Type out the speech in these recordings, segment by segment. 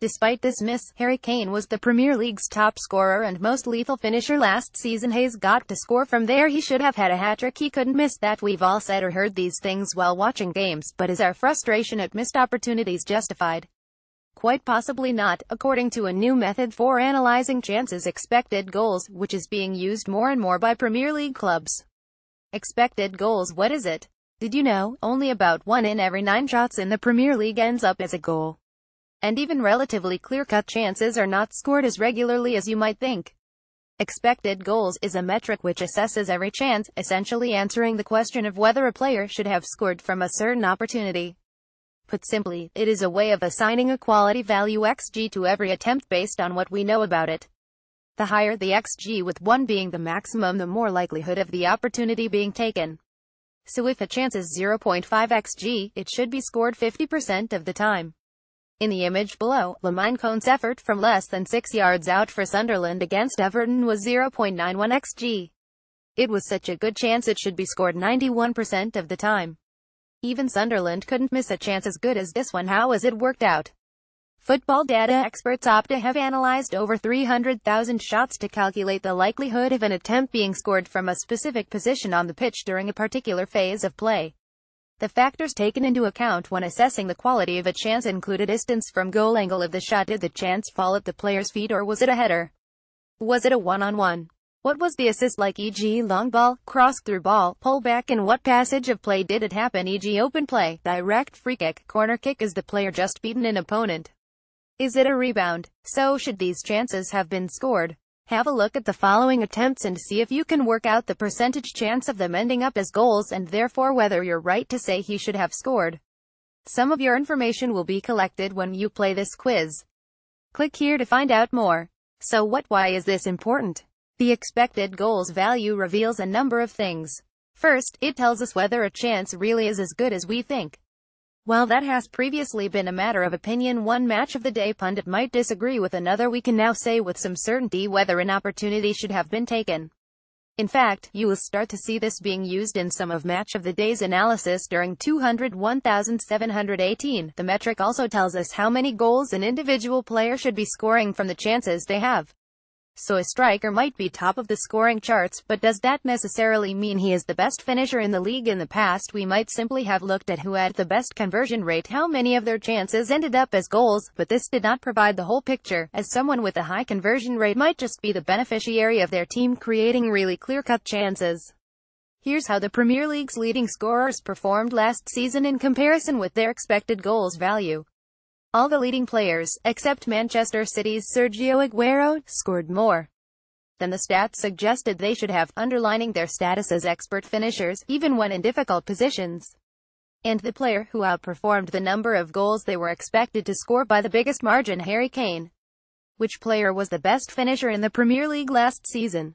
Despite this miss, Harry Kane was the Premier League's top scorer and most lethal finisher last season. Hayes got to score from there. He should have had a hat-trick. He couldn't miss that. We've all said or heard these things while watching games, but is our frustration at missed opportunities justified? Quite possibly not, according to a new method for analyzing chances: expected goals, which is being used more and more by Premier League clubs. Expected goals. What is it? Did you know, only about 1 in every 9 shots in the Premier League ends up as a goal? And even relatively clear-cut chances are not scored as regularly as you might think. Expected goals is a metric which assesses every chance, essentially answering the question of whether a player should have scored from a certain opportunity. Put simply, it is a way of assigning a quality value xG to every attempt based on what we know about it. The higher the xG, with 1 being the maximum, the more likelihood of the opportunity being taken. So if a chance is 0.5 xG, it should be scored 50% of the time. In the image below, Lamine Kone's effort from less than 6 yards out for Sunderland against Everton was 0.91 xG. It was such a good chance it should be scored 91% of the time. Even Sunderland couldn't miss a chance as good as this one. How has it worked out? Football data experts Opta have analyzed over 300,000 shots to calculate the likelihood of an attempt being scored from a specific position on the pitch during a particular phase of play. The factors taken into account when assessing the quality of a chance included distance from goal, angle of the shot, did the chance fall at the player's feet, or was it a header? Was it a one-on-one? What was the assist like, e.g. long ball, cross-through ball, pull back? In what passage of play did it happen, e.g. open play, direct free kick, corner kick? Is the player just beaten an opponent? Is it a rebound? So should these chances have been scored? Have a look at the following attempts and see if you can work out the percentage chance of them ending up as goals, and therefore whether you're right to say he should have scored. Some of your information will be collected when you play this quiz. Click here to find out more. So what? Why is this important? The expected goals value reveals a number of things. First, it tells us whether a chance really is as good as we think. While that has previously been a matter of opinion, one match of the day pundit might disagree with another. We can now say with some certainty whether an opportunity should have been taken. In fact, you will start to see this being used in some of match of the day's analysis during 201,718. The metric also tells us how many goals an individual player should be scoring from the chances they have. So a striker might be top of the scoring charts, but does that necessarily mean he is the best finisher in the league? In the past, we might simply have looked at who had the best conversion rate, how many of their chances ended up as goals, but this did not provide the whole picture, as someone with a high conversion rate might just be the beneficiary of their team creating really clear-cut chances. Here's how the Premier League's leading scorers performed last season in comparison with their expected goals value. All the leading players, except Manchester City's Sergio Aguero, scored more than the stats suggested they should have, underlining their status as expert finishers, even when in difficult positions. And the player who outperformed the number of goals they were expected to score by the biggest margin, Harry Kane. Which player was the best finisher in the Premier League last season?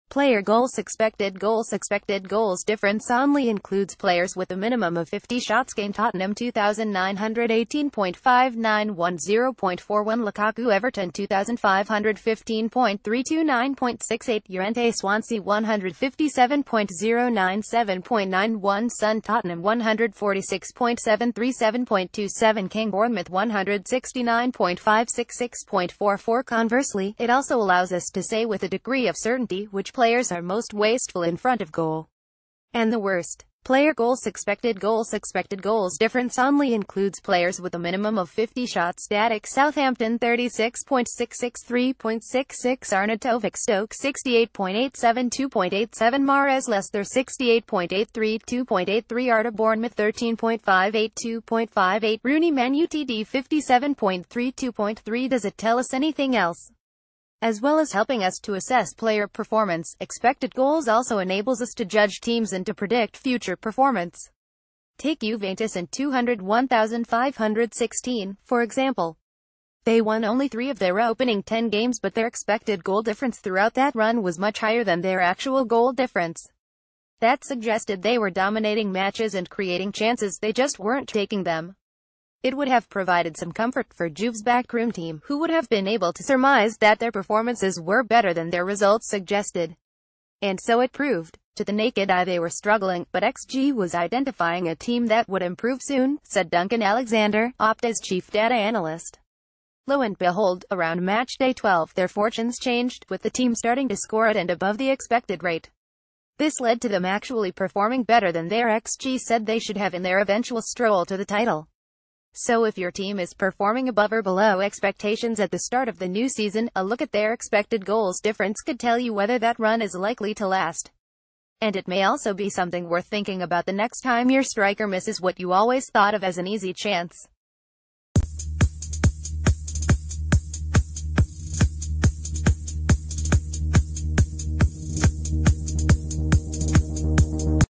Player goals. Expected goals difference only includes players with a minimum of 50 shots gained. Tottenham 2,918.591, 0.41. Lukaku Everton 2,515.329.68, Llorente Swansea 157.097.91, Son Tottenham 146.737.27, King Bournemouth 169.566.44. Conversely, it also allows us to say with a degree of certainty which players are most wasteful in front of goal and the worst. Player goals. Expected goals difference only includes players with a minimum of 50 shots. Static Southampton 36.663.66, Arnautovic Stoke 68.872.87, Mahrez Leicester 68.832.83, Arda Bournemouth 13.582.58, Rooney Man UTD 57.32.3. Does it tell us anything else? As well as helping us to assess player performance, expected goals also enables us to judge teams and to predict future performance. Take Juventus in 201,516, for example. They won only 3 of their opening 10 games, but their expected goal difference throughout that run was much higher than their actual goal difference. That suggested they were dominating matches and creating chances, they just weren't taking them. It would have provided some comfort for Juve's backroom team, who would have been able to surmise that their performances were better than their results suggested. And so it proved. To the naked eye they were struggling, but XG was identifying a team that would improve soon, said Duncan Alexander, Opta's chief data analyst. Lo and behold, around match day 12 their fortunes changed, with the team starting to score at and above the expected rate. This led to them actually performing better than their XG said they should have in their eventual stroll to the title. So if your team is performing above or below expectations at the start of the new season, a look at their expected goals difference could tell you whether that run is likely to last. And it may also be something worth thinking about the next time your striker misses what you always thought of as an easy chance.